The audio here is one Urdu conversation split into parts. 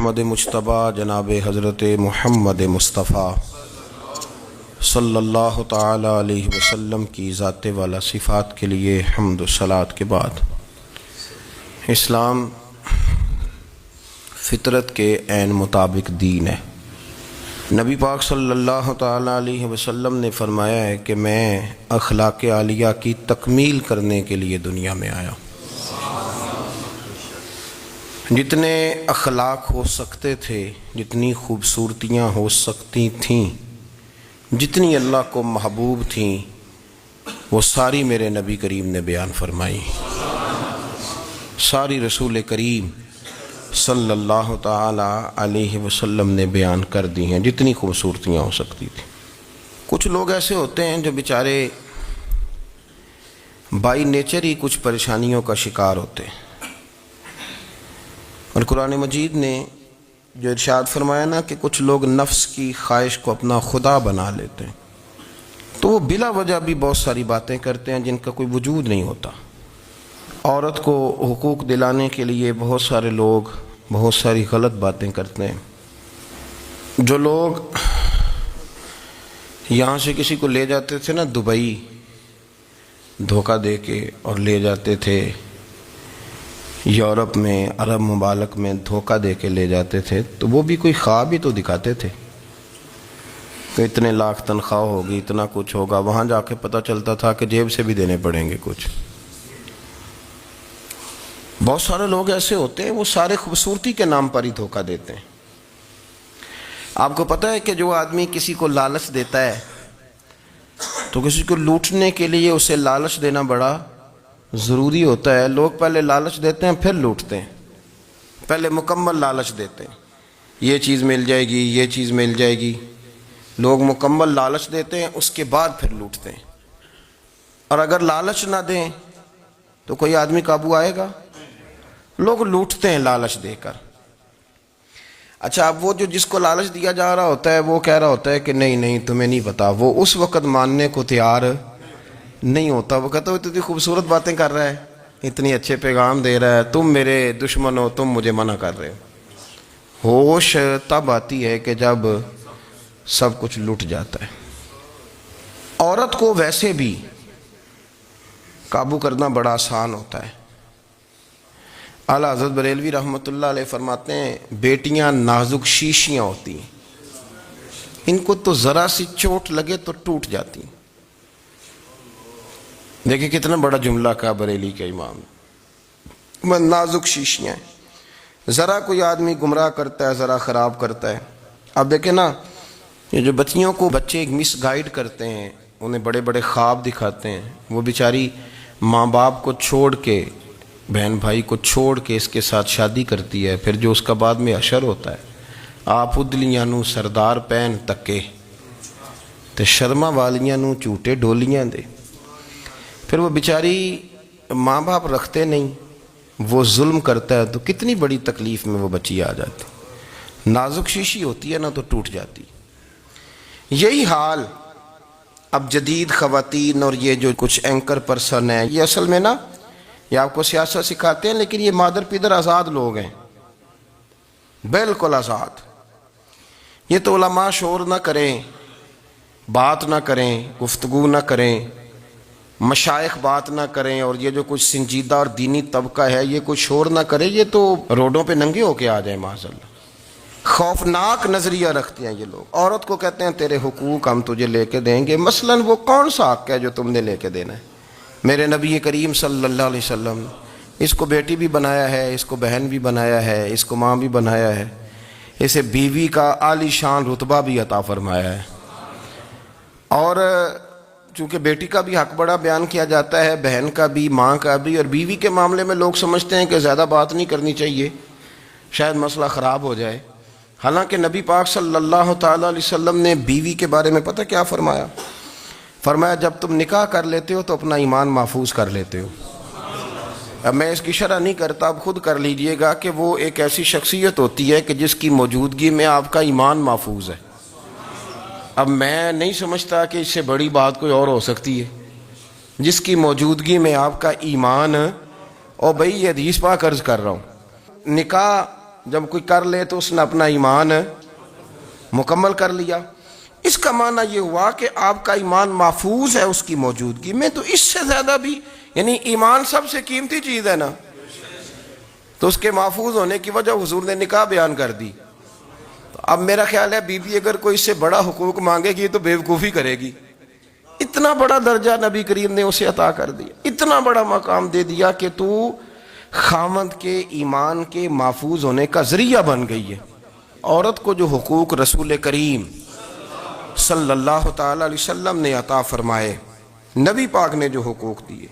احمد مجتبی جناب حضرت محمد مصطفیٰ صلی اللہ تعالی علیہ وسلم کی ذات والا صفات کے لیے حمد و صلات کے بعد، اسلام فطرت کے عین مطابق دین ہے۔ نبی پاک صلی اللہ تعالی علیہ وسلم نے فرمایا ہے کہ میں اخلاق عالیہ کی تکمیل کرنے کے لیے دنیا میں آیا۔ جتنے اخلاق ہو سکتے تھے، جتنی خوبصورتیاں ہو سکتی تھیں، جتنی اللہ کو محبوب تھیں، وہ ساری میرے نبی کریم نے بیان فرمائی، ساری رسول کریم صلی اللہ تعالی علیہ وسلم نے بیان کر دی ہیں، جتنی خوبصورتیاں ہو سکتی تھیں۔ کچھ لوگ ایسے ہوتے ہیں جو بیچارے بائی نیچر ہی کچھ پریشانیوں کا شکار ہوتے ہیں، اور قرآن مجید نے جو ارشاد فرمایا نا کہ کچھ لوگ نفس کی خواہش کو اپنا خدا بنا لیتے ہیں، تو وہ بلا وجہ بھی بہت ساری باتیں کرتے ہیں جن کا کوئی وجود نہیں ہوتا۔ عورت کو حقوق دلانے کے لیے بہت سارے لوگ بہت ساری غلط باتیں کرتے ہیں۔ جو لوگ یہاں سے کسی کو لے جاتے تھے نا دبئی، دھوکہ دے کے اور لے جاتے تھے یورپ میں، عرب ممالک میں دھوکہ دے کے لے جاتے تھے، تو وہ بھی کوئی خواب ہی تو دکھاتے تھے کہ اتنے لاکھ تنخواہ ہوگی، اتنا کچھ ہوگا۔ وہاں جا کے پتہ چلتا تھا کہ جیب سے بھی دینے پڑیں گے کچھ۔ بہت سارے لوگ ایسے ہوتے ہیں، وہ سارے خوبصورتی کے نام پر ہی دھوکہ دیتے ہیں۔ آپ کو پتہ ہے کہ جو آدمی کسی کو لالچ دیتا ہے تو کسی کو لوٹنے کے لیے اسے لالچ دینا بڑا ضروری ہوتا ہے۔ لوگ پہلے لالچ دیتے ہیں پھر لوٹتے ہیں، پہلے مکمل لالچ دیتے ہیں، یہ چیز مل جائے گی، یہ چیز مل جائے گی۔ لوگ مکمل لالچ دیتے ہیں، اس کے بعد پھر لوٹتے ہیں۔ اور اگر لالچ نہ دیں تو کوئی آدمی قابو آئے گا؟ لوگ لوٹتے ہیں لالچ دے کر۔ اچھا، اب وہ جو جس کو لالچ دیا جا رہا ہوتا ہے وہ کہہ رہا ہوتا ہے کہ نہیں نہیں تمہیں نہیں پتا، وہ اس وقت ماننے کو تیار نہیں ہوتا۔ وہ کہتا ہے اتنی خوبصورت باتیں کر رہا ہے، اتنی اچھے پیغام دے رہا ہے، تم میرے دشمن ہو، تم مجھے منع کر رہے ہو۔ ہوش تب آتی ہے کہ جب سب کچھ لٹ جاتا ہے۔ عورت کو ویسے بھی قابو کرنا بڑا آسان ہوتا ہے۔ اعلیٰ حضرت بریلوی رحمۃ اللہ علیہ فرماتے ہیں بیٹیاں نازک شیشیاں ہوتی ہیں، ان کو تو ذرا سی چوٹ لگے تو ٹوٹ جاتی ہیں۔ دیکھیں کتنا بڑا جملہ کہا بریلی کے امام نے، نازک شیشیاں ہیں۔ ذرا کوئی آدمی گمراہ کرتا ہے، ذرا خراب کرتا ہے۔ اب دیکھیں نا، یہ جو بچیوں کو بچے مس گائیڈ کرتے ہیں، انہیں بڑے بڑے خواب دکھاتے ہیں، وہ بیچاری ماں باپ کو چھوڑ کے، بہن بھائی کو چھوڑ کے اس کے ساتھ شادی کرتی ہے، پھر جو اس کا بعد میں حشر ہوتا ہے، آپ ادلیاں نو سردار پہن تکے تے شرما والیاں نو جھوٹے ڈولیاں دے۔ پھر وہ بیچاری ماں باپ رکھتے نہیں، وہ ظلم کرتا ہے، تو کتنی بڑی تکلیف میں وہ بچی آ جاتی۔ نازک شیشی ہوتی ہے نا تو ٹوٹ جاتی۔ یہی حال اب جدید خواتین اور یہ جو کچھ اینکر پرسن ہیں، یہ اصل میں نا یہ آپ کو سیاست سکھاتے ہیں، لیکن یہ مادر پیدر آزاد لوگ ہیں، بالکل آزاد۔ یہ تو علماء شور نہ کریں، بات نہ کریں، گفتگو نہ کریں، مشائخ بات نہ کریں، اور یہ جو کچھ سنجیدہ اور دینی طبقہ ہے یہ کوئی شور نہ کرے، یہ تو روڈوں پہ ننگے ہو کے آ جائیں معاذ اللہ۔ خوفناک نظریہ رکھتے ہیں یہ لوگ۔ عورت کو کہتے ہیں تیرے حقوق ہم تجھے لے کے دیں گے۔ مثلاً وہ کون سا حق ہے جو تم نے لے کے دینا ہے؟ میرے نبی کریم صلی اللہ علیہ وسلم اس کو بیٹی بھی بنایا ہے، اس کو بہن بھی بنایا ہے، اس کو ماں بھی بنایا ہے، اسے بیوی کا عالی شان رتبہ بھی عطا فرمایا ہے۔ اور چونکہ بیٹی کا بھی حق بڑا بیان کیا جاتا ہے، بہن کا بھی، ماں کا بھی، اور بیوی کے معاملے میں لوگ سمجھتے ہیں کہ زیادہ بات نہیں کرنی چاہیے، شاید مسئلہ خراب ہو جائے۔ حالانکہ نبی پاک صلی اللہ تعالیٰ علیہ وسلم نے بیوی کے بارے میں پتہ کیا فرمایا؟ فرمایا جب تم نکاح کر لیتے ہو تو اپنا ایمان محفوظ کر لیتے ہو۔ اب میں اس کی شرح نہیں کرتا، اب خود کر لیجئے گا کہ وہ ایک ایسی شخصیت ہوتی ہے کہ جس کی موجودگی میں آپ کا ایمان محفوظ ہے۔ اب میں نہیں سمجھتا کہ اس سے بڑی بات کوئی اور ہو سکتی ہے، جس کی موجودگی میں آپ کا ایمان، اور بھئی یہ حدیث پاک عرض کر رہا ہوں، نکاح جب کوئی کر لے تو اس نے اپنا ایمان مکمل کر لیا۔ اس کا معنی یہ ہوا کہ آپ کا ایمان محفوظ ہے اس کی موجودگی میں، تو اس سے زیادہ بھی، یعنی ایمان سب سے قیمتی چیز ہے نا، تو اس کے محفوظ ہونے کی وجہ حضور نے نکاح بیان کر دی۔ تو اب میرا خیال ہے بی بی اگر کوئی اس سے بڑا حقوق مانگے گی تو بیوقوفی کرے گی۔ اتنا بڑا درجہ نبی کریم نے اسے عطا کر دیا، اتنا بڑا مقام دے دیا کہ تو خاوند کے ایمان کے محفوظ ہونے کا ذریعہ بن گئی ہے۔ عورت کو جو حقوق رسول کریم صلی اللہ تعالی علیہ وسلم نے عطا فرمائے، نبی پاک نے جو حقوق دیے،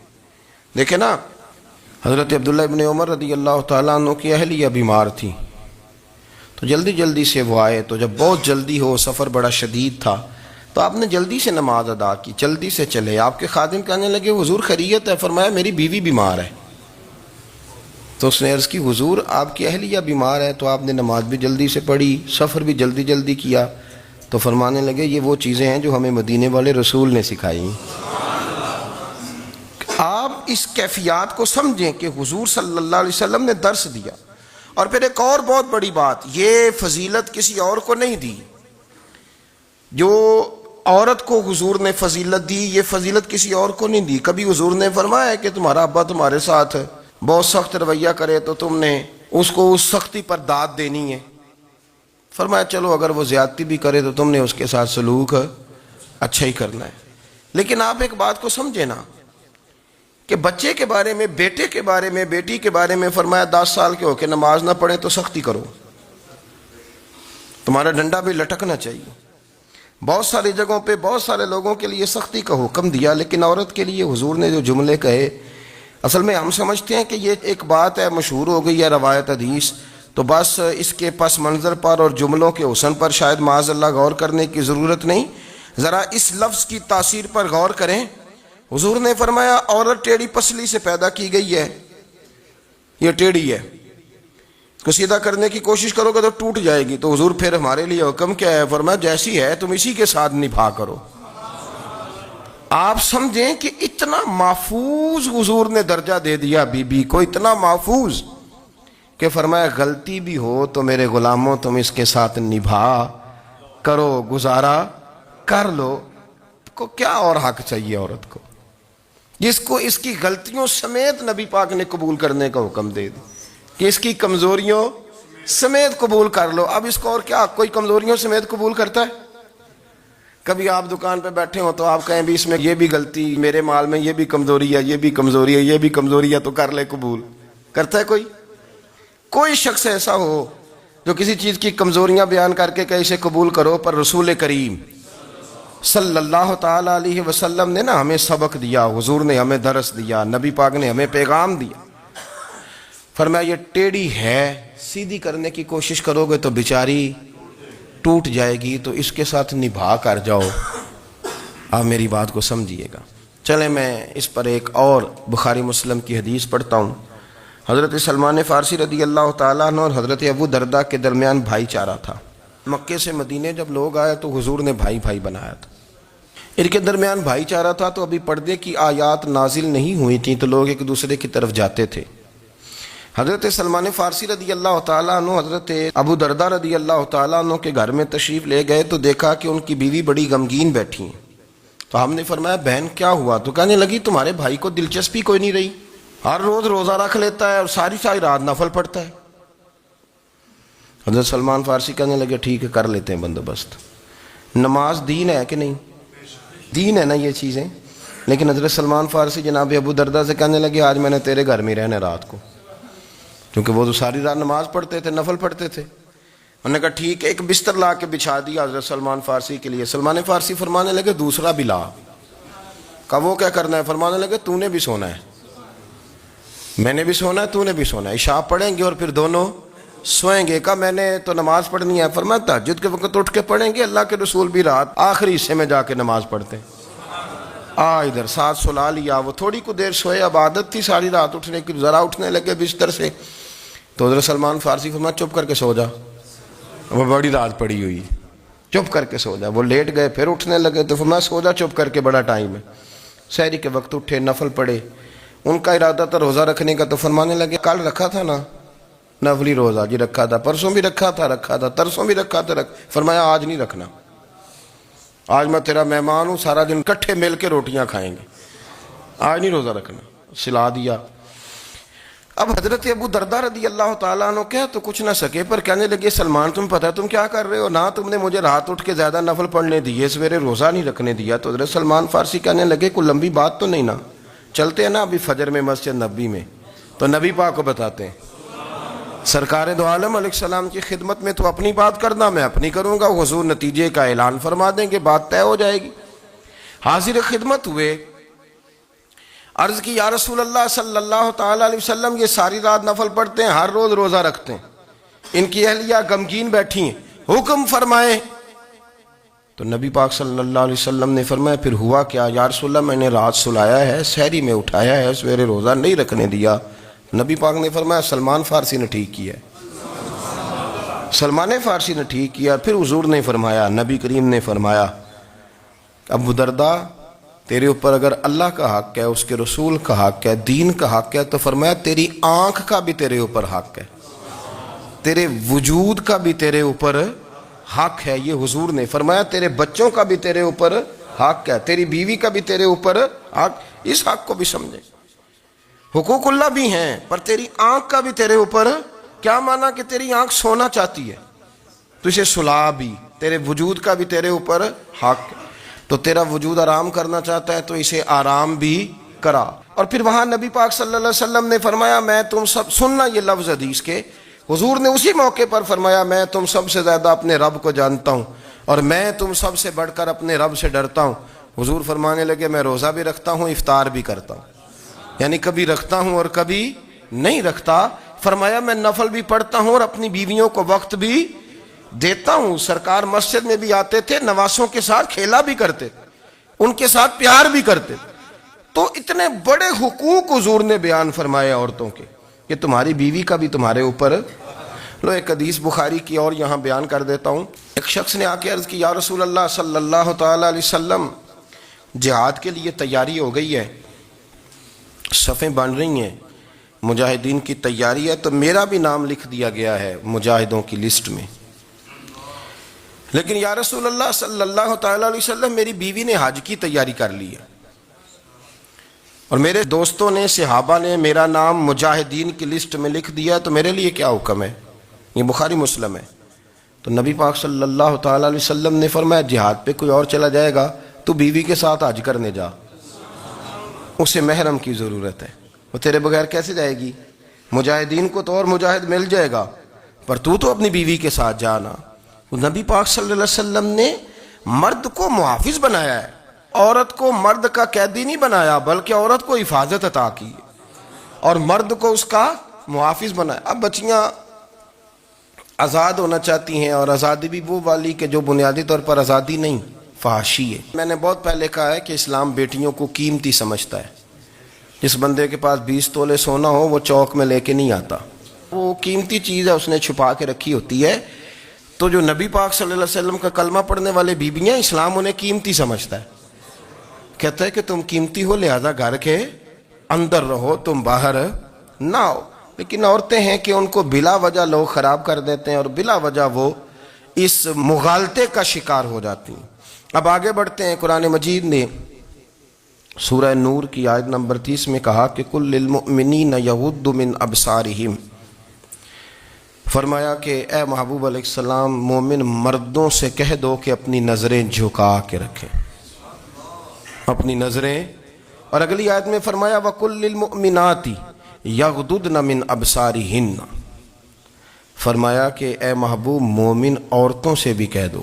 دیکھیں نا، حضرت عبداللہ ابن عمر رضی اللہ تعالیٰ عنہ کی اہلیہ بیمار تھی، تو جلدی جلدی سے وہ آئے، تو جب بہت جلدی ہو، سفر بڑا شدید تھا، تو آپ نے جلدی سے نماز ادا کی، جلدی سے چلے۔ آپ کے خادم کہنے لگے حضور خیریت ہے؟ فرمایا میری بیوی بیمار ہے۔ تو اس نے عرض کی حضور آپ کی اہلیہ بیمار ہے، تو آپ نے نماز بھی جلدی سے پڑھی، سفر بھی جلدی جلدی کیا۔ تو فرمانے لگے یہ وہ چیزیں ہیں جو ہمیں مدینے والے رسول نے سکھائی۔ آپ اس کیفیات کو سمجھیں کہ حضور صلی اللہ علیہ وسلم نے درس دیا۔ اور پھر ایک اور بہت بڑی بات، یہ فضیلت کسی اور کو نہیں دی، جو عورت کو حضور نے فضیلت دی، یہ فضیلت کسی اور کو نہیں دی۔ کبھی حضور نے فرمایا کہ تمہارا ابا تمہارے ساتھ بہت سخت رویہ کرے تو تم نے اس کو اس سختی پر داد دینی ہے؟ فرمایا چلو اگر وہ زیادتی بھی کرے تو تم نے اس کے ساتھ سلوک اچھا ہی کرنا ہے۔ لیکن آپ ایک بات کو سمجھے نا کہ بچے کے بارے میں، بیٹے کے بارے میں، بیٹی کے بارے میں فرمایا 10 سال کے ہو کے نماز نہ پڑھیں تو سختی کرو، تمہارا ڈنڈا بھی لٹکنا چاہیے۔ بہت ساری جگہوں پہ بہت سارے لوگوں کے لیے سختی کا حکم دیا، لیکن عورت کے لیے حضور نے جو جملے کہے، اصل میں ہم سمجھتے ہیں کہ یہ ایک بات ہے، مشہور ہو گئی ہے روایت حدیث، تو بس اس کے پس منظر پر اور جملوں کے حسن پر شاید معاذ اللہ غور کرنے کی ضرورت نہیں۔ ذرا اس لفظ کی تاثیر پر غور کریں۔ حضور نے فرمایا عورت ٹیڑھی پسلی سے پیدا کی گئی ہے، یہ ٹیڑھی ہے، اس کو سیدھا کرنے کی کوشش کرو گے تو ٹوٹ جائے گی۔ تو حضور پھر ہمارے لیے حکم کیا ہے؟ فرمایا جیسی ہے تم اسی کے ساتھ نبھا کرو۔ آپ سمجھیں کہ اتنا محفوظ حضور نے درجہ دے دیا بی بی کو، اتنا محفوظ کہ فرمایا غلطی بھی ہو تو میرے غلاموں تم اس کے ساتھ نبھا کرو، گزارا کر لو۔ کو کیا اور حق چاہیے عورت کو، جس کو اس کی غلطیوں سمیت نبی پاک نے قبول کرنے کا حکم دے دی کہ اس کی کمزوریوں سمیت قبول کر لو۔ اب اس کو اور کیا، کوئی کمزوریوں سمیت قبول کرتا ہے؟ کبھی آپ دکان پہ بیٹھے ہو تو آپ کہیں بھی اس میں یہ بھی غلطی، میرے مال میں یہ بھی کمزوری ہے، یہ بھی کمزوری ہے، یہ بھی کمزوری ہے، تو کر لے قبول؟ کرتا ہے کوئی؟ کوئی شخص ایسا ہو جو کسی چیز کی کمزوریاں بیان کر کے کہ اسے قبول کرو؟ پر رسول کریم صلی اللہ تعالی علیہ وسلم نے نا ہمیں سبق دیا، حضور نے ہمیں درس دیا، نبی پاک نے ہمیں پیغام دیا۔ فرمایا یہ ٹیڑھی ہے، سیدھی کرنے کی کوشش کرو گے تو بیچاری ٹوٹ جائے گی، تو اس کے ساتھ نبھا کر جاؤ۔ آپ میری بات کو سمجھیے گا۔ چلیں میں اس پر ایک اور بخاری مسلم کی حدیث پڑھتا ہوں۔ حضرت سلمان فارسی رضی اللہ تعالیٰ عنہ اور حضرت ابو درداء کے درمیان بھائی چارہ تھا۔ مکے سے مدینے جب لوگ آئے تو حضور نے بھائی بھائی بنایا تھا، ان کے درمیان بھائی چارہ تھا، تو ابھی پردے کی آیات نازل نہیں ہوئی تھیں، تو لوگ ایک دوسرے کی طرف جاتے تھے۔ حضرت سلمان فارسی رضی اللہ تعالیٰ عنہ حضرت ابو درداء رضی اللہ تعالیٰ عنہ کے گھر میں تشریف لے گئے تو دیکھا کہ ان کی بیوی بڑی غمگین بیٹھی ہیں۔ تو ہم نے فرمایا بہن کیا ہوا؟ تو کہنے لگی تمہارے بھائی کو دلچسپی کوئی نہیں رہی، ہر روز روزہ رکھ لیتا ہے اور ساری ساری رات نفل پڑھتا ہے۔ حضرت سلمان فارسی کہنے لگے ٹھیک ہے کر لیتے ہیں بندوبست۔ نماز دین ہے کہ نہیں؟ دین ہے نا یہ چیزیں۔ لیکن حضرت سلمان فارسی جناب ابو درداء سے کہنے لگے آج میں نے تیرے گھر میں رہنا رات کو، کیونکہ وہ تو ساری رات نماز پڑھتے تھے، نفل پڑھتے تھے۔ انہوں نے کہا ٹھیک ہے، ایک بستر لا کے بچھا دیا حضرت سلمان فارسی کے لیے۔ سلمان فارسی فرمانے لگے دوسرا بھی لا۔ کہا وہ کیا کرنا ہے؟ فرمانے لگے تو نے بھی سونا ہے، میں نے بھی سونا ہے، تو نے بھی سونا ہے، عشاء پڑھیں گے اور پھر دونوں سوئیں گے۔ کہا میں نے تو نماز پڑھنی ہے۔ فرمایا تہجد کے وقت اٹھ کے پڑھیں گے، اللہ کے رسول بھی رات آخری حصے میں جا کے نماز پڑھتے ہیں۔ ادھر ساتھ سلا لیا، وہ تھوڑی کو دیر سوئے، اب عادت تھی ساری رات اٹھنے کی، ذرا اٹھنے لگے بستر سے تو حضرت سلمان فارسی فرمایا چپ کر کے سو جا، وہ بڑی رات پڑی ہوئی، چپ کر کے سو جا۔ وہ لیٹ گئے، پھر اٹھنے لگے تو فرمایا سو جا چپ کر کے، بڑا ٹائم ہے۔ سحری کے وقت اٹھے، نفل پڑھے، ان کا ارادہ تھا روزہ رکھنے کا، تو فرمانے لگے کل رکھا تھا نا، نفلی روزہ جی رکھا تھا، پرسوں بھی رکھا تھا، ترسوں بھی رکھا تھا، فرمایا آج نہیں رکھنا، آج میں تیرا مہمان ہوں، سارا دن کٹھے مل کے روٹیاں کھائیں گے، آج نہیں روزہ رکھنا، سلا دیا۔ اب حضرت ابو درداء رضی اللہ تعالیٰ عنہ کہہ تو کچھ نہ سکے، پر کہنے لگے سلمان تم پتہ تم کیا کر رہے ہو، نہ تم نے مجھے رات اٹھ کے زیادہ نفل پڑھنے دیے، سویرے روزہ نہیں رکھنے دیا۔ تو حضرت سلمان فارسی کہنے لگے کوئی لمبی بات تو نہیں نا، چلتے ہیں نا ابھی فجر میں مسجد نبی میں، تو نبی پاک کو بتاتے ہیں سرکار دو عالم علیہ السلام کی خدمت میں تو اپنی بات کرنا، میں اپنی کروں گا، حضور نتیجے کا اعلان فرما دیں گے، بات طے ہو جائے گی۔ حاضر خدمت ہوئے، عرض کی یا رسول اللہ صلی اللہ تعالیٰ علیہ وسلم یہ ساری رات نفل پڑھتے ہیں، ہر روز روزہ رکھتے ہیں، ان کی اہلیہ غمگین بیٹھی ہیں، حکم فرمائیں۔ تو نبی پاک صلی اللہ علیہ وسلم نے فرمایا پھر ہوا کیا؟ یا رسول اللہ میں نے رات سلایا ہے، سحری میں اٹھایا ہے، سویرے روزہ نہیں رکھنے دیا۔ نبی پاک نے فرمایا سلمان فارسی نے ٹھیک کیا ہے، سلمان فارسی نے ٹھیک کیا۔ پھر حضور نے فرمایا، نبی کریم نے فرمایا ابو درداء تیرے اوپر اگر اللہ کا حق ہے، اس کے رسول کا حق ہے، دین کا حق ہے، تو فرمایا تیری آنکھ کا بھی تیرے اوپر حق ہے، تیرے وجود کا بھی تیرے اوپر حق ہے، یہ حضور نے فرمایا، تیرے بچوں کا بھی تیرے اوپر حق ہے، تیری بیوی کا بھی تیرے اوپر حق، اس حق کو بھی سمجھے۔ حقوق اللہ بھی ہیں، پر تیری آنکھ کا بھی تیرے اوپر، کیا مانا کہ تیری آنکھ سونا چاہتی ہے تو اسے سلا بھی، تیرے وجود کا بھی تیرے اوپر حق ہے، تو تیرا وجود آرام کرنا چاہتا ہے تو اسے آرام بھی کرا۔ اور پھر وہاں نبی پاک صلی اللہ علیہ وسلم نے فرمایا میں تم سب، سننا یہ لفظ حدیث کے، حضور نے اسی موقع پر فرمایا میں تم سب سے زیادہ اپنے رب کو جانتا ہوں اور میں تم سب سے بڑھ کر اپنے رب سے ڈرتا ہوں۔ حضور فرمانے لگے میں روزہ بھی رکھتا ہوں، افطار بھی کرتا ہوں، یعنی کبھی رکھتا ہوں اور کبھی نہیں رکھتا۔ فرمایا میں نفل بھی پڑھتا ہوں اور اپنی بیویوں کو وقت بھی دیتا ہوں۔ سرکار مسجد میں بھی آتے تھے، نواسوں کے ساتھ کھیلا بھی کرتے تھے، ان کے ساتھ پیار بھی کرتے تھے۔ تو اتنے بڑے حقوق حضور نے بیان فرمائے عورتوں کے کہ تمہاری بیوی کا بھی تمہارے اوپر۔ لو ایک حدیث بخاری کی اور یہاں بیان کر دیتا ہوں۔ ایک شخص نے آ کے عرض کی یا رسول اللہ صلی اللہ تعالیٰ علیہ وسلم جہاد کے لیے تیاری ہو گئی ہے، صفیں بن رہی ہیں، مجاہدین کی تیاری ہے، تو میرا بھی نام لکھ دیا گیا ہے مجاہدوں کی لسٹ میں، لیکن یا رسول اللہ صلی اللہ تعالیٰ علیہ وسلم میری بیوی نے حج کی تیاری کر لی ہے اور میرے دوستوں نے، صحابہ نے میرا نام مجاہدین کی لسٹ میں لکھ دیا، تو میرے لیے کیا حکم ہے؟ یہ بخاری مسلم ہے۔ تو نبی پاک صلی اللہ تعالیٰ علیہ وسلم نے فرمایا جہاد پہ کوئی اور چلا جائے گا تو بیوی کے ساتھ حج کرنے جا، اسے محرم کی ضرورت ہے، وہ تیرے بغیر کیسے جائے گی؟ مجاہدین کو تو اور مجاہد مل جائے گا، پر تو اپنی بیوی کے ساتھ جانا۔ نبی پاک صلی اللہ علیہ وسلم نے مرد کو محافظ بنایا ہے، عورت کو مرد کا قیدی نہیں بنایا، بلکہ عورت کو حفاظت عطا کی اور مرد کو اس کا محافظ بنایا۔ اب بچیاں آزاد ہونا چاہتی ہیں، اور آزادی بھی وہ والی کہ جو بنیادی طور پر آزادی نہیں، فحاشی ہے۔ میں نے بہت پہلے کہا ہے کہ اسلام بیٹیوں کو قیمتی سمجھتا ہے، جس بندے کے پاس 20 تولے سونا ہو وہ چوک میں لے کے نہیں آتا، وہ قیمتی چیز ہے، اس نے چھپا کے رکھی ہوتی ہے۔ تو جو نبی پاک صلی اللہ علیہ وسلم کا کلمہ پڑھنے والے بیویاں، اسلام انہیں قیمتی سمجھتا ہے، کہتا ہے کہ تم قیمتی ہو لہذا گھر کے اندر رہو، تم باہر نہ ہو۔ لیکن عورتیں ہیں کہ ان کو بلا وجہ لوگ خراب کر دیتے ہیں اور بلا وجہ وہ اس مغالطے کا شکار ہو جاتی ہیں۔ اب آگے بڑھتے ہیں۔ قرآن مجید نے سورہ نور کی آیت نمبر 30 میں کہا کہ کل للمؤمنین یغضوا من ابصارہم، فرمایا کہ اے محبوب علیہ السلام مومن مردوں سے کہہ دو کہ اپنی نظریں جھکا کے رکھیں، اپنی نظریں۔ اور اگلی آیت میں فرمایا وَقُلْ لِلْمُؤْمِنَاتِ یغضضن من ابصارہن، فرمایا کہ اے محبوب مومن عورتوں سے بھی کہہ دو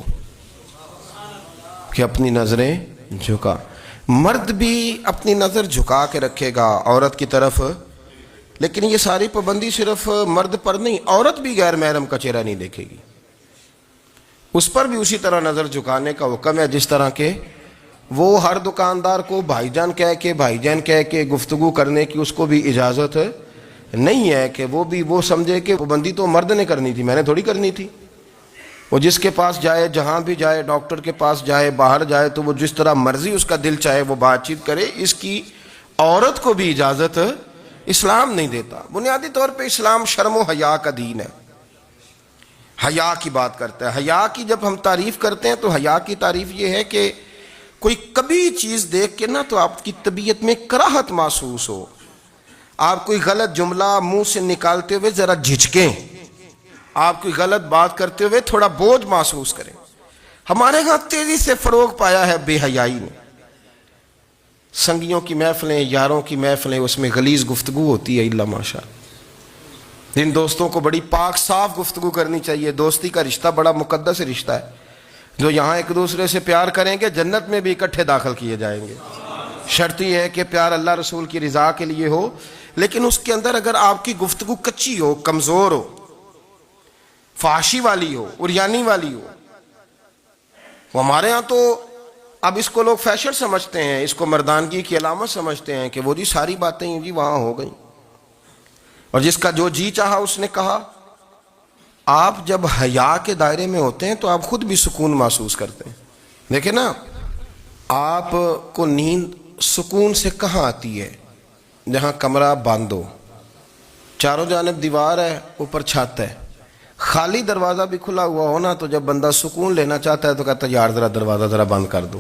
کہ اپنی نظریں جھکا۔ مرد بھی اپنی نظر جھکا کے رکھے گا عورت کی طرف، لیکن یہ ساری پابندی صرف مرد پر نہیں، عورت بھی غیر محرم کا چہرہ نہیں دیکھے گی، اس پر بھی اسی طرح نظر جھکانے کا حکم ہے، جس طرح کہ وہ ہر دکاندار کو بھائی جان کہہ کے گفتگو کرنے کی اس کو بھی اجازت نہیں ہے کہ وہ بھی وہ سمجھے کہ پابندی تو مرد نے کرنی تھی، میں نے تھوڑی کرنی تھی۔ وہ جس کے پاس جائے، جہاں بھی جائے، ڈاکٹر کے پاس جائے، باہر جائے، تو وہ جس طرح مرضی اس کا دل چاہے وہ بات چیت کرے، اس کی عورت کو بھی اجازت اسلام نہیں دیتا۔ بنیادی طور پہ اسلام شرم و حیا کا دین ہے، حیا کی بات کرتا ہے۔ حیا کی جب ہم تعریف کرتے ہیں تو حیا کی تعریف یہ ہے کہ کوئی کبھی چیز دیکھ کے نا تو آپ کی طبیعت میں کراہت محسوس ہو، آپ کوئی غلط جملہ منہ سے نکالتے ہوئے ذرا جھجکیں، آپ کوئی غلط بات کرتے ہوئے تھوڑا بوجھ محسوس کریں۔ ہمارے ہاں تیزی سے فروغ پایا ہے بے حیائی نے۔ سنگیوں کی محفلیں، یاروں کی محفلیں، اس میں غلیظ گفتگو ہوتی ہے، الا ماشاء اللہ۔ جن دوستوں کو بڑی پاک صاف گفتگو کرنی چاہیے، دوستی کا رشتہ بڑا مقدس رشتہ ہے، جو یہاں ایک دوسرے سے پیار کریں گے جنت میں بھی اکٹھے داخل کیے جائیں گے۔ شرط یہ ہے کہ پیار اللہ رسول کی رضا کے لیے ہو، لیکن اس کے اندر اگر آپ کی گفتگو کچی ہو، کمزور ہو، فحاشی والی ہو، عریانی والی ہو، وہ ہمارے ہاں تو اب اس کو لوگ فیشن سمجھتے ہیں، اس کو مردانگی کی علامت سمجھتے ہیں کہ وہ جی ساری باتیں جی وہاں ہو گئیں، اور جس کا جو جی چاہا اس نے کہا۔ آپ جب حیا کے دائرے میں ہوتے ہیں تو آپ خود بھی سکون محسوس کرتے ہیں۔ دیکھیں نا، آپ کو نیند سکون سے کہاں آتی ہے؟ جہاں کمرہ بند ہو، چاروں جانب دیوار ہے، اوپر چھت ہے، خالی دروازہ بھی کھلا ہوا ہونا تو جب بندہ سکون لینا چاہتا ہے تو کہتا ہے یار ذرا دروازہ ذرا بند کر دو۔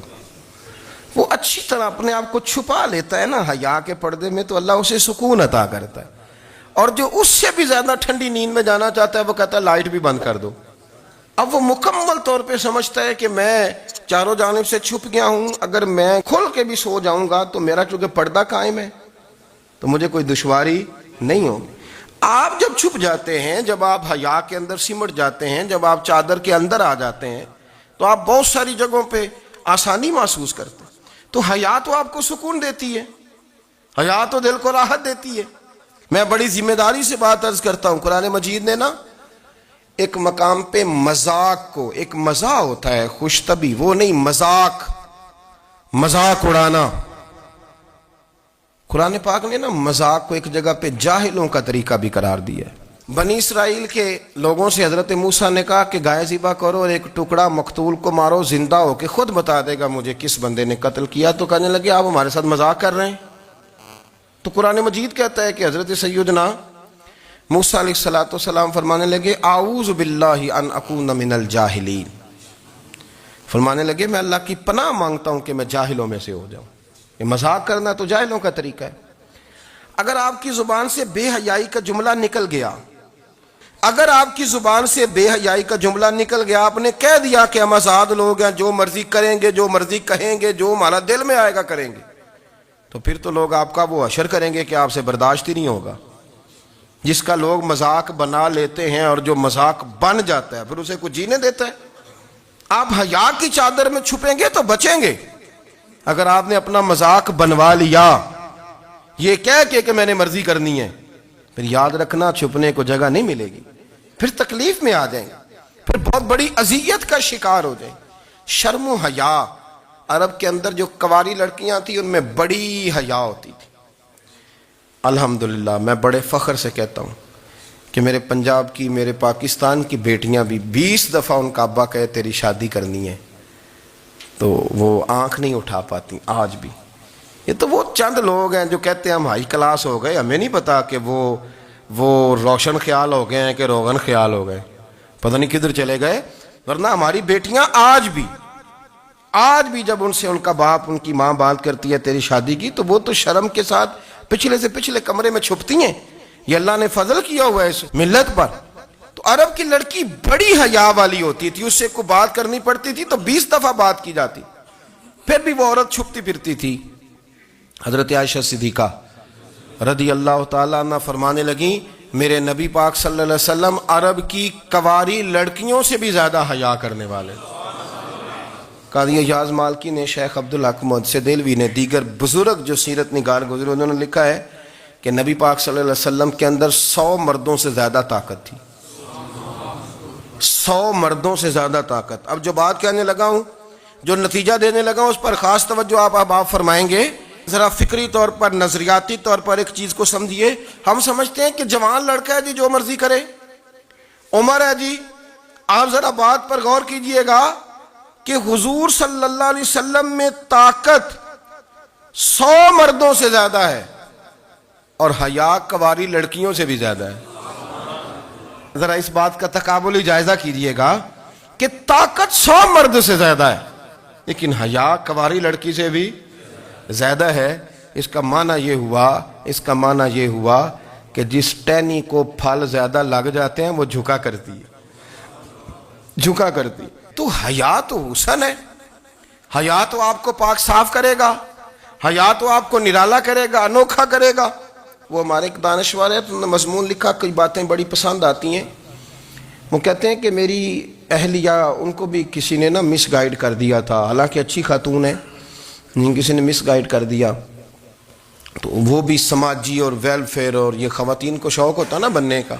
وہ اچھی طرح اپنے آپ کو چھپا لیتا ہے نا حیا کے پردے میں، تو اللہ اسے سکون عطا کرتا ہے۔ اور جو اس سے بھی زیادہ ٹھنڈی نیند میں جانا چاہتا ہے وہ کہتا ہے لائٹ بھی بند کر دو۔ اب وہ مکمل طور پہ سمجھتا ہے کہ میں چاروں جانب سے چھپ گیا ہوں، اگر میں کھل کے بھی سو جاؤں گا تو میرا چونکہ پردہ قائم ہے تو مجھے کوئی دشواری نہیں ہوگی۔ آپ جب چھپ جاتے ہیں، جب آپ حیا کے اندر سمٹ جاتے ہیں، جب آپ چادر کے اندر آ جاتے ہیں تو آپ بہت ساری جگہوں پہ آسانی محسوس کرتے ہیں۔ تو حیا تو آپ کو سکون دیتی ہے، حیا تو دل کو راحت دیتی ہے۔ میں بڑی ذمہ داری سے بات عرض کرتا ہوں، قرآن مجید نے نا ایک مقام پہ مذاق کو، ایک مزاح ہوتا ہے خوش طبی، وہ نہیں، مذاق اڑانا، قرآن پاک نے نا مذاق کو ایک جگہ پہ جاہلوں کا طریقہ بھی قرار دیا ہے۔ بنی اسرائیل کے لوگوں سے حضرت موسیٰ نے کہا کہ گائے ذبح کرو اور ایک ٹکڑا مقتول کو مارو، زندہ ہو کے خود بتا دے گا مجھے کس بندے نے قتل کیا۔ تو کہنے لگے آپ ہمارے ساتھ مذاق کر رہے ہیں۔ تو قرآن مجید کہتا ہے کہ حضرت سیدنا موسیٰ علیہ السلام فرمانے لگے اعوذ باللہ ان اکون من الجاہلین، فرمانے لگے میں اللہ کی پناہ مانگتا ہوں کہ میں جاہلوں میں سے ہو جاؤں۔ یہ مذاق کرنا تو جاہلوں کا طریقہ ہے۔ اگر آپ کی زبان سے بے حیائی کا جملہ نکل گیا، اگر آپ کی زبان سے بے حیائی کا جملہ نکل گیا، آپ نے کہہ دیا کہ ہم آزاد لوگ ہیں، جو مرضی کریں گے، جو مرضی کہیں گے، جو ہمارا دل میں آئے گا کریں گے، تو پھر تو لوگ آپ کا وہ حشر کریں گے کہ آپ سے برداشت ہی نہیں ہوگا۔ جس کا لوگ مذاق بنا لیتے ہیں اور جو مذاق بن جاتا ہے پھر اسے کچھ جینے دیتا ہے۔ آپ حیا کی چادر میں چھپیں گے تو بچیں گے۔ اگر آپ نے اپنا مذاق بنوا لیا یہ کہہ کے کہ میں نے مرضی کرنی ہے، پھر یاد رکھنا چھپنے کو جگہ نہیں ملے گی، پھر تکلیف میں آ جائیں گے، پھر بہت بڑی اذیت کا شکار ہو جائیں۔ شرم و حیا، عرب کے اندر جو کنواری لڑکیاں تھیں ان میں بڑی حیا ہوتی تھی۔ الحمدللہ میں بڑے فخر سے کہتا ہوں کہ میرے پنجاب کی، میرے پاکستان کی بیٹیاں بھی 20 دفعہ ان کا ابا کہے تیری شادی کرنی ہے تو وہ آنکھ نہیں اٹھا پاتی آج بھی۔ یہ تو وہ چند لوگ ہیں جو کہتے ہیں ہم ہائی کلاس ہو گئے، ہمیں نہیں پتا کہ وہ روشن خیال ہو گئے ہیں کہ روغن خیال ہو گئے، پتہ نہیں کدھر چلے گئے۔ ورنہ ہماری بیٹیاں آج بھی جب ان سے ان کا باپ، ان کی ماں بات کرتی ہے تیری شادی کی، تو وہ تو شرم کے ساتھ پچھلے سے پچھلے کمرے میں چھپتی ہیں۔ یہ اللہ نے فضل کیا ہوا ہے اس ملت پر۔ تو عرب کی لڑکی بڑی حیا والی ہوتی تھی، اس سے کوئی بات کرنی پڑتی تھی تو 20 دفعہ بات کی جاتی، پھر بھی وہ عورت چھپتی پھرتی تھی۔ حضرت عائشہ صدیقہ رضی اللہ تعالیٰ عنہ فرمانے لگیں میرے نبی پاک صلی اللہ علیہ وسلم عرب کی کنواری لڑکیوں سے بھی زیادہ حیا کرنے والے۔ قاضی اعجاز مالکی نے، شیخ عبدالحق محدث دہلوی نے، دیگر بزرگ جو سیرت نگار گزرے انہوں نے لکھا ہے کہ نبی پاک صلی اللہ علیہ وسلم کے اندر 100 مردوں سے زیادہ طاقت تھی، 100 مردوں سے زیادہ طاقت۔ اب جو بات کہنے لگا ہوں، جو نتیجہ دینے لگا ہوں، اس پر خاص توجہ آپ فرمائیں گے۔ ذرا فکری طور پر، نظریاتی طور پر ایک چیز کو سمجھیے۔ ہم سمجھتے ہیں کہ جوان لڑکا ہے جی جو مرضی کرے، عمر ہے جی۔ آپ ذرا بات پر غور کیجئے گا کہ حضور صلی اللہ علیہ وسلم میں طاقت 100 مردوں سے زیادہ ہے، اور حیا کواری لڑکیوں سے بھی زیادہ ہے. ذرا اس بات کا تقابلی جائزہ کیجئے گا کہ طاقت 100 مرد سے زیادہ ہے لیکن حیا کواری لڑکی سے بھی زیادہ ہے. اس کا معنی یہ ہوا کہ جس ٹہنی کو پھل زیادہ لگ جاتے ہیں وہ جھکا کرتی. تو حیا تو حسن ہے. حیا تو آپ کو پاک صاف کرے گا. حیا تو آپ کو نرالا کرے گا, انوکھا کرے گا. وہ ہمارے ایک دانشور ہے, تو مضمون لکھا, کئی باتیں بڑی پسند آتی ہیں. وہ کہتے ہیں کہ میری اہلیہ, ان کو بھی کسی نے مس گائیڈ کر دیا تھا, حالانکہ اچھی خاتون ہے, کسی نے مس گائیڈ کر دیا. تو وہ بھی سماجی اور ویلفیئر, اور یہ خواتین کو شوق ہوتا نا بننے کا,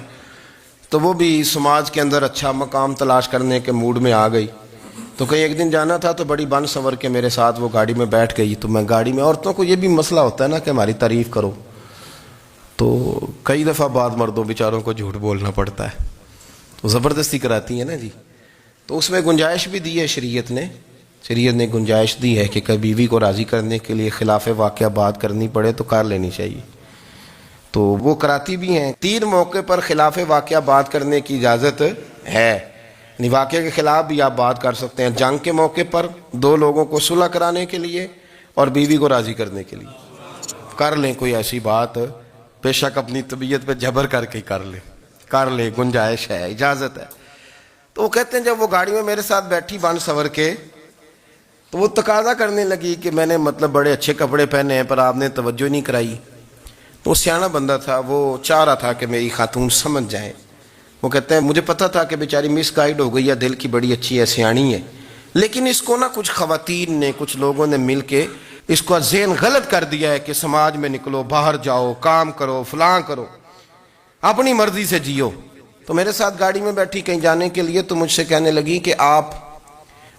تو وہ بھی سماج کے اندر اچھا مقام تلاش کرنے کے موڈ میں آ گئی. تو کہیں ایک دن جانا تھا تو بڑی بن سنور کے میرے ساتھ وہ گاڑی میں بیٹھ گئی. تو میں گاڑی میں, عورتوں کو یہ بھی مسئلہ ہوتا ہے نا کہ ہماری تعریف کرو, تو کئی دفعہ بعض مردوں بیچاروں کو جھوٹ بولنا پڑتا ہے, تو زبردستی کراتی ہیں نا جی. تو اس میں گنجائش بھی دی ہے شریعت نے گنجائش دی ہے کہ کبھی بیوی کو راضی کرنے کے لیے خلاف واقعہ بات کرنی پڑے تو کر لینی چاہیے. تو وہ کراتی بھی ہیں. 3 موقع پر خلاف واقعہ بات کرنے کی اجازت ہے. واقعے کے خلاف بھی آپ بات کر سکتے ہیں. جنگ کے موقع پر 2 لوگوں کو صلح کرانے کے لیے اور بیوی کو راضی کرنے کے لیے کر لیں کوئی ایسی بات, بے شک اپنی طبیعت پہ جبر کر کے کر لیں, گنجائش ہے, اجازت ہے. تو وہ کہتے ہیں جب وہ گاڑی میں میرے ساتھ بیٹھی بن سنور کے, تو وہ تقاضا کرنے لگی کہ میں نے بڑے اچھے کپڑے پہنے ہیں پر آپ نے توجہ نہیں کرائی. تو وہ سیاںا بندہ تھا, وہ چاہ رہا تھا کہ میری خاتون سمجھ جائیں. وہ کہتے ہیں مجھے پتا تھا کہ بیچاری مس گائیڈ ہو گئی ہے, دل کی بڑی اچھی ہے, سیاਣੀ ہے, لیکن اس کو کچھ خواتین نے, کچھ لوگوں نے مل کے اس کو ذہن غلط کر دیا ہے کہ سماج میں نکلو, باہر جاؤ, کام کرو, فلاں کرو, اپنی مرضی سے جیو. تو میرے ساتھ گاڑی میں بیٹھی کہیں جانے کے لیے, تو مجھ سے کہنے لگی کہ آپ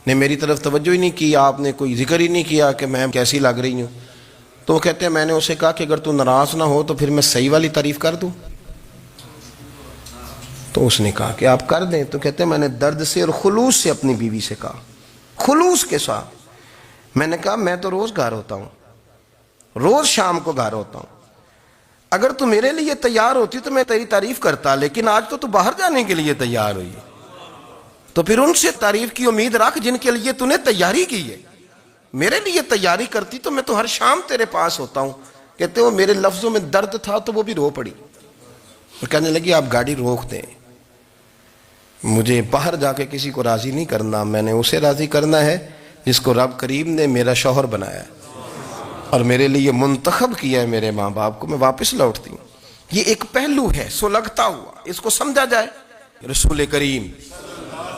نے میری طرف توجہ ہی نہیں کی, آپ نے کوئی ذکر ہی نہیں کیا کہ میں کیسی لگ رہی ہوں. تو وہ کہتے ہیں میں نے اسے کہا کہ اگر تو ناراض نہ ہو تو پھر میں صحیح والی تعریف کر دوں. تو اس نے کہا کہ آپ کر دیں. تو کہتے ہیں میں نے درد سے اور خلوص سے اپنی بیوی سے کہا, خلوص کے ساتھ. میں نے کہا میں تو روز گھر ہوتا ہوں, روز شام کو گھر ہوتا ہوں. اگر تو میرے لیے تیار ہوتی تو میں تیری تعریف کرتا, لیکن آج تو باہر جانے کے لیے تیار ہوئی, تو پھر ان سے تعریف کی امید رکھ جن کے لیے تو نے تیاری کی ہے. میرے لیے تیاری کرتی تو میں تو ہر شام تیرے پاس ہوتا ہوں. کہتے وہ میرے لفظوں میں درد تھا تو وہ بھی رو پڑی. اور کہنے لگی آپ گاڑی روک دیں, مجھے باہر جا کے کسی کو راضی نہیں کرنا, میں نے اسے راضی کرنا ہے جس کو رب کریم نے میرا شوہر بنایا اور میرے لیے منتخب کیا ہے میرے ماں باپ کو. میں واپس لوٹتی ہوں. یہ ایک پہلو ہے سلگتا ہوا, اس کو سمجھا جائے. رسول کریم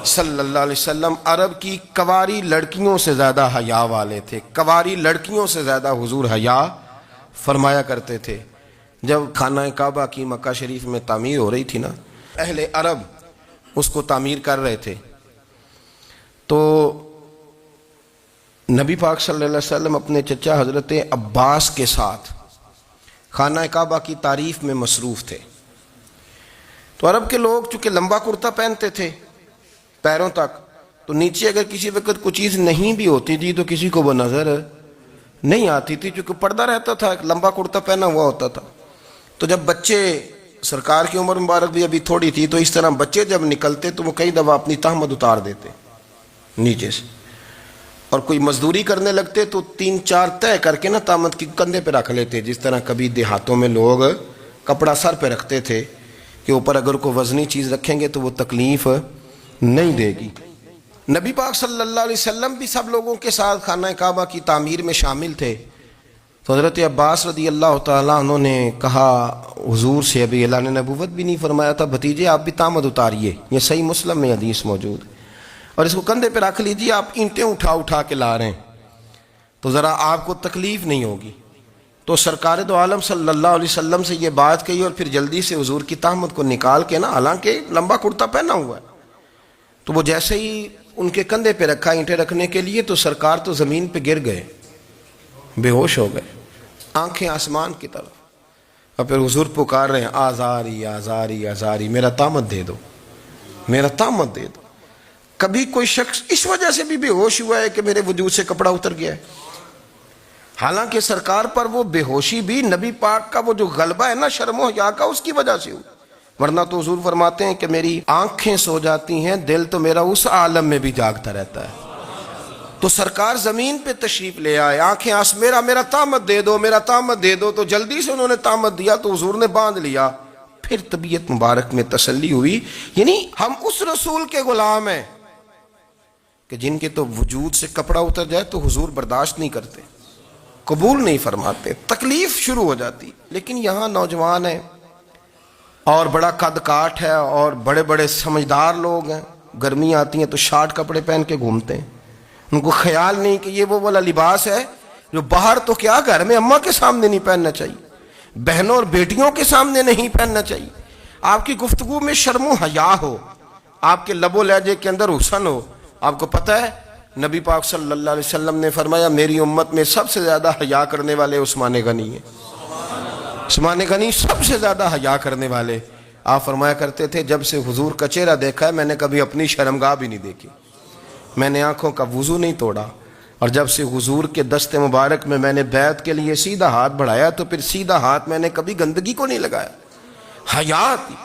صلی اللہ علیہ وسلم عرب کی کواری لڑکیوں سے زیادہ حیا والے تھے. کواری لڑکیوں سے زیادہ حضور حیا فرمایا کرتے تھے. جب خانہ کعبہ کی مکہ شریف میں تعمیر ہو رہی تھی نا, اہل عرب اس کو تعمیر کر رہے تھے, تو نبی پاک صلی اللہ علیہ وسلم اپنے چچا حضرت عباس کے ساتھ خانہ کعبہ کی تعریف میں مصروف تھے. تو عرب کے لوگ چونکہ لمبا کرتا پہنتے تھے پیروں تک, تو نیچے اگر کسی وقت کوئی چیز نہیں بھی ہوتی تھی تو کسی کو وہ نظر نہیں آتی تھی, چونکہ پردہ رہتا تھا, ایک لمبا کرتا پہنا ہوا ہوتا تھا. تو جب بچے, سرکار کی عمر مبارک بھی ابھی تھوڑی تھی, تو اس طرح بچے جب نکلتے تو وہ کئی دفعہ اپنی تہمت اتار دیتے نیچے سے, اور کوئی مزدوری کرنے لگتے تو 3-4 طے کر کے تہمت کی کندھے پہ رکھ لیتے, جس طرح کبھی دیہاتوں میں لوگ کپڑا سر پہ رکھتے تھے کہ اوپر اگر کوئی وزنی چیز رکھیں گے تو وہ تکلیف نہیں دے گی. نبی پاک صلی اللہ علیہ وسلم بھی سب لوگوں کے ساتھ خانہ کعبہ کی تعمیر میں شامل تھے. تو حضرت عباس رضی اللہ تعالیٰ عنہ نے کہا حضور سے, ابھی اللہ نے نبوت بھی نہیں فرمایا تھا, بھتیجے آپ بھی تہمت اتاریے, یہ صحیح مسلم میں حدیث موجود, اور اس کو کندھے پہ رکھ لیجیے, آپ اینٹیں اٹھا کے لا رہے ہیں تو ذرا آپ کو تکلیف نہیں ہوگی. تو سرکار دو عالم صلی اللہ علیہ وسلم سے یہ بات کہی, اور پھر جلدی سے حضور کی تہمت کو نکال کے حالانکہ لمبا کرتا پہنا ہوا ہے, تو وہ جیسے ہی ان کے کندھے پہ رکھا اینٹیں رکھنے کے لیے, تو سرکار تو زمین پہ گر گئے, بے ہوش ہو گئے, آنکھیں آسمان کی طرف, اور پھر حضور پکار رہے ہیں آزاری آزاری آزاری, میرا تہمت دے دو, میرا تہمت دے دو. کبھی کوئی شخص اس وجہ سے بھی بے ہوش ہوا ہے کہ میرے وجود سے کپڑا اتر گیا ہے؟ حالانکہ سرکار پر وہ بے ہوشی بھی نبی پاک کا وہ جو غلبہ ہے نا شرم و حیا کا، اس کی وجہ سے ہوئی، ورنہ تو حضور فرماتے ہیں کہ میری آنکھیں سو جاتی ہیں، دل تو میرا اس عالم میں بھی جاگتا رہتا ہے۔ تو سرکار زمین پہ تشریف لے آئے، آنکھیں میرا طامت دے دو، میرا طامت دے دو، تو جلدی سے انہوں نے طامت دیا تو حضور نے باندھ لیا، پھر طبیعت مبارک میں تسلی ہوئی۔ یعنی ہم اس رسول کے غلام ہیں کہ جن کے تو وجود سے کپڑا اتر جائے تو حضور برداشت نہیں کرتے، قبول نہیں فرماتے، تکلیف شروع ہو جاتی۔ لیکن یہاں نوجوان ہیں اور بڑا قد کاٹ ہے اور بڑے بڑے سمجھدار لوگ ہیں، گرمی آتی ہیں تو شارٹ کپڑے پہن کے گھومتے ہیں، ان کو خیال نہیں کہ یہ وہ والا لباس ہے جو باہر تو کیا گھر میں اماں کے سامنے نہیں پہننا چاہیے، بہنوں اور بیٹیوں کے سامنے نہیں پہننا چاہیے۔ آپ کی گفتگو میں شرم و حیا ہو، آپ کے لب و لہجے کے اندر حسن ہو۔ آپ کو پتہ ہے نبی پاک صلی اللہ علیہ وسلم نے فرمایا میری امت میں سب سے زیادہ حیا کرنے والے عثمان غنی ہیں، عثمان غنی سب سے زیادہ حیا کرنے والے۔ آپ فرمایا کرتے تھے جب سے حضور کا چہرہ دیکھا ہے میں نے کبھی اپنی شرمگاہ بھی نہیں دیکھی، میں نے آنکھوں کا وضو نہیں توڑا، اور جب سے حضور کے دست مبارک میں نے بیعت کے لیے سیدھا ہاتھ بڑھایا تو پھر سیدھا ہاتھ میں نے کبھی گندگی کو نہیں لگایا۔ حیا تھی۔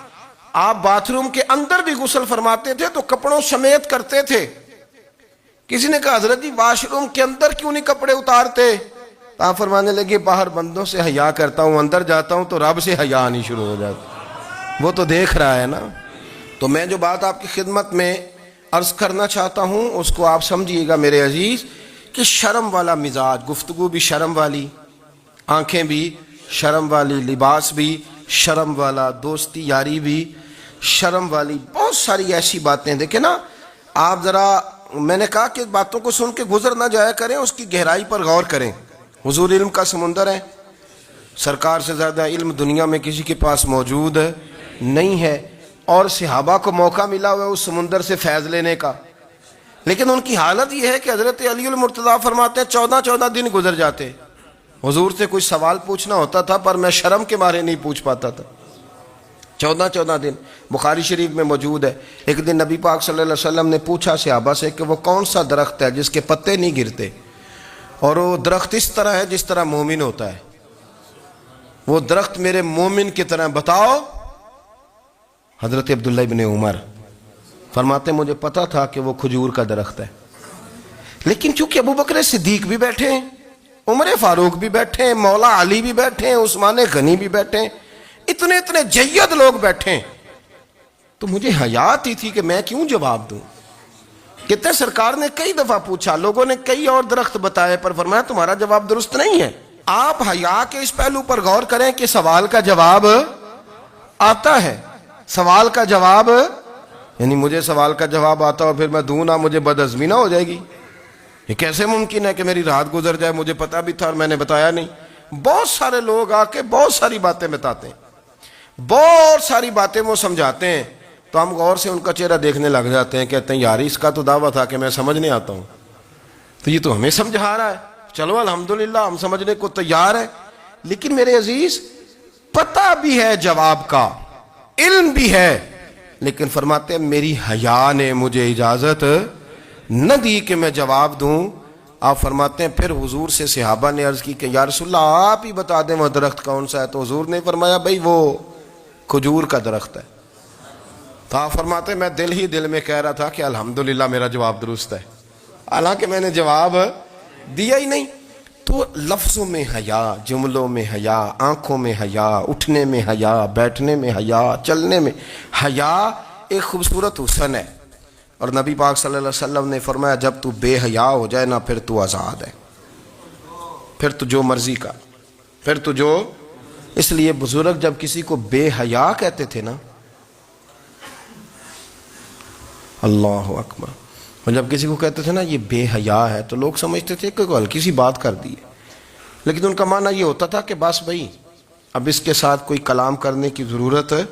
آپ باتھ روم کے اندر بھی غسل فرماتے تھے تو کپڑوں سمیت کرتے تھے۔ کسی نے کہا حضرت جی واش روم کے اندر کیوں نہیں کپڑے اتارتے؟ آپ فرمانے لگے باہر بندوں سے حیا کرتا ہوں، اندر جاتا ہوں تو رب سے حیا آنی شروع ہو جاتی، وہ تو دیکھ رہا ہے نا۔ تو میں جو بات آپ کی خدمت میں عرض کرنا چاہتا ہوں اس کو آپ سمجھیے گا میرے عزیز، کہ شرم والا مزاج، گفتگو بھی شرم والی، آنکھیں بھی شرم والی، لباس بھی شرم والا، دوستی یاری بھی شرم والی، بہت ساری ایسی باتیں۔ دیکھیں نا آپ ذرا، میں نے کہا کہ باتوں کو سن کے گزر نہ جایا کریں، اس کی گہرائی پر غور کریں۔ حضور علم کا سمندر ہے، سرکار سے زیادہ علم دنیا میں کسی کے پاس موجود نہیں ہے، اور صحابہ کو موقع ملا ہوا ہے اس سمندر سے فیض لینے کا، لیکن ان کی حالت یہ ہے کہ حضرت علی المرتضیٰ فرماتے ہیں 14 دن گزر جاتے، حضور سے کوئی سوال پوچھنا ہوتا تھا پر میں شرم کے مارے نہیں پوچھ پاتا تھا۔ 14 دن بخاری شریف میں موجود ہے۔ ایک دن نبی پاک صلی اللہ علیہ وسلم نے پوچھا صحابہ سے کہ وہ کون سا درخت ہے جس کے پتے نہیں گرتے، اور وہ درخت اس طرح ہے جس طرح مومن ہوتا ہے، وہ درخت میرے مومن کی طرح بتاؤ۔ حضرت عبداللہ ابن عمر فرماتے مجھے پتا تھا کہ وہ کھجور کا درخت ہے، لیکن چونکہ ابو بکر صدیق بھی بیٹھے ہیں، عمر فاروق بھی بیٹھے ہیں، مولا علی بھی بیٹھے ہیں، عثمان غنی بھی بیٹھے ہیں، اتنے جید لوگ بیٹھے ہیں، تو مجھے حیا آتی تھی کہ میں کیوں جواب دوں۔ کہتے سرکار نے کئی دفعہ پوچھا، لوگوں نے کئی اور درخت بتائے، پر فرمایا تمہارا جواب درست نہیں ہے۔ آپ حیا کے اس پہلو پر غور کریں کہ سوال کا جواب آتا ہے، سوال کا جواب، یعنی مجھے سوال کا جواب آتا اور پھر میں دوں نہ، مجھے بدعزمی نہ ہو جائے گی؟ یہ کیسے ممکن ہے کہ میری رات گزر جائے، مجھے پتا بھی تھا اور میں نے بتایا نہیں؟ بہت سارے لوگ آ کے بہت ساری باتیں بتاتے ہیں، بہت ساری باتیں وہ سمجھاتے ہیں، تو ہم غور سے ان کا چہرہ دیکھنے لگ جاتے ہیں، کہتے ہیں یار اس کا تو دعویٰ تھا کہ میں سمجھنے آتا ہوں، تو یہ تو ہمیں سمجھا رہا ہے، چلو الحمدللہ ہم سمجھنے کو تیار ہیں۔ لیکن میرے عزیز پتہ بھی ہے جواب کا، علم بھی ہے، لیکن فرماتے ہیں میری حیا نے مجھے اجازت نہ دی کہ میں جواب دوں۔ آپ فرماتے ہیں پھر حضور سے صحابہ نے عرض کی کہ یا رسول اللہ آپ ہی بتا دیں وہ درخت کون سا ہے، تو حضور نے فرمایا بھئی وہ کھجور کا درخت ہے۔ تو آپ فرماتے ہیں میں دل میں کہہ رہا تھا کہ الحمدللہ میرا جواب درست ہے، حالانکہ میں نے جواب دیا ہی نہیں۔ تو لفظوں میں حیا، جملوں میں حیا، آنکھوں میں حیا، اٹھنے میں حیا، بیٹھنے میں حیا، چلنے میں حیا ایک خوبصورت حسن ہے، اور نبی پاک صلی اللہ علیہ وسلم نے فرمایا جب تو بے حیا ہو جائے نا پھر تو آزاد ہے، پھر تو جو مرضی کا، پھر تو جو، اس لیے بزرگ جب کسی کو بے حیا کہتے تھے نا، اللہ اکبر، اور جب کسی کو کہتے تھے نا یہ بے حیا ہے تو لوگ سمجھتے تھے کہ کوئی ہلکی سی بات کر دی ہے، لیکن ان کا معنی یہ ہوتا تھا کہ بس بھائی اب اس کے ساتھ کوئی کلام کرنے کی ضرورت ہے،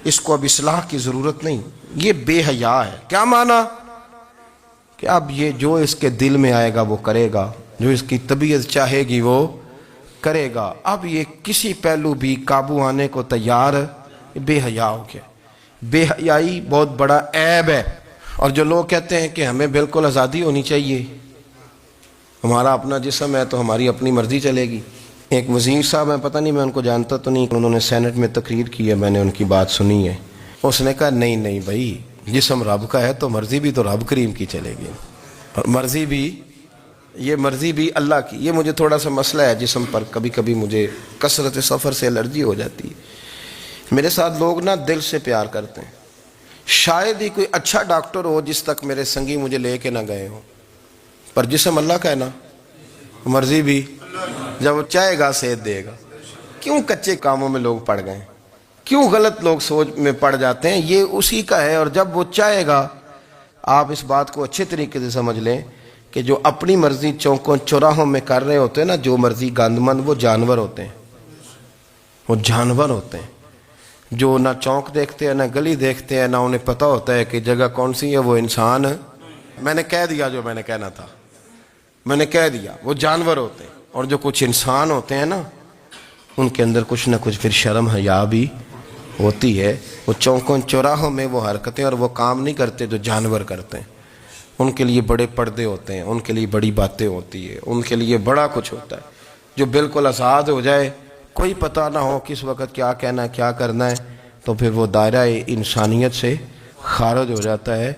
اس کو اب اصلاح کی ضرورت نہیں، یہ بے حیا ہے۔ کیا معنی؟ کہ اب یہ جو اس کے دل میں آئے گا وہ کرے گا، جو اس کی طبیعت چاہے گی وہ کرے گا، اب یہ کسی پہلو بھی قابو آنے کو تیار بے حیا ہو گیا۔ بے حیائی بہت بڑا عیب ہے، اور جو لوگ کہتے ہیں کہ ہمیں بالکل آزادی ہونی چاہیے، ہمارا اپنا جسم ہے تو ہماری اپنی مرضی چلے گی. ایک وزیر صاحب ہیں، پتہ نہیں میں ان کو جانتا تو نہیں، انہوں نے سینٹ میں تقریر کی ہے، میں نے ان کی بات سنی ہے. اس نے کہا نہیں بھائی، جسم رب کا ہے تو مرضی بھی تو رب کریم کی چلے گی، اور مرضی بھی اللہ کی. یہ مجھے تھوڑا سا مسئلہ ہے جسم پر، کبھی کبھی مجھے کثرت سفر سے الرجی ہو جاتی ہے. میرے ساتھ لوگ نا دل سے پیار کرتے ہیں. شاید ہی کوئی اچھا ڈاکٹر ہو جس تک میرے سنگی مجھے لے کے نہ گئے ہوں، پر جسم اللہ کا ہے نا، مرضی بھی جب وہ چاہے گا صحت دے گا. کیوں کچے کاموں میں لوگ پڑ گئے، کیوں غلط لوگ سوچ میں پڑ جاتے ہیں؟ یہ اسی کا ہے. اور جب وہ چاہے گا، آپ اس بات کو اچھے طریقے سے سمجھ لیں کہ جو اپنی مرضی چوکوں چوراہوں میں کر رہے ہوتے ہیں نا، جو مرضی گندمند، وہ جانور ہوتے ہیں. وہ جانور ہوتے ہیں جو نہ چونک دیکھتے ہیں، نہ گلی دیکھتے ہیں، نہ انہیں پتہ ہوتا ہے کہ جگہ کون سی ہے. وہ انسان، میں نے کہہ دیا جو میں نے کہنا تھا، میں نے کہہ دیا. وہ جانور ہوتے ہیں. اور جو کچھ انسان ہوتے ہیں نا، ان کے اندر کچھ نہ کچھ پھر شرم حیا بھی ہوتی ہے. وہ چوکوں چوراہوں میں وہ حرکتیں اور وہ کام نہیں کرتے جو جانور کرتے ہیں. ان کے لیے بڑے پردے ہوتے ہیں، ان کے لیے بڑی باتیں ہوتی ہے، ان کے لیے بڑا کچھ ہوتا ہے. جو بالکل آزاد ہو جائے، کوئی پتہ نہ ہو کس وقت کیا کہنا ہے کیا کرنا ہے، تو پھر وہ دائرہ انسانیت سے خارج ہو جاتا ہے.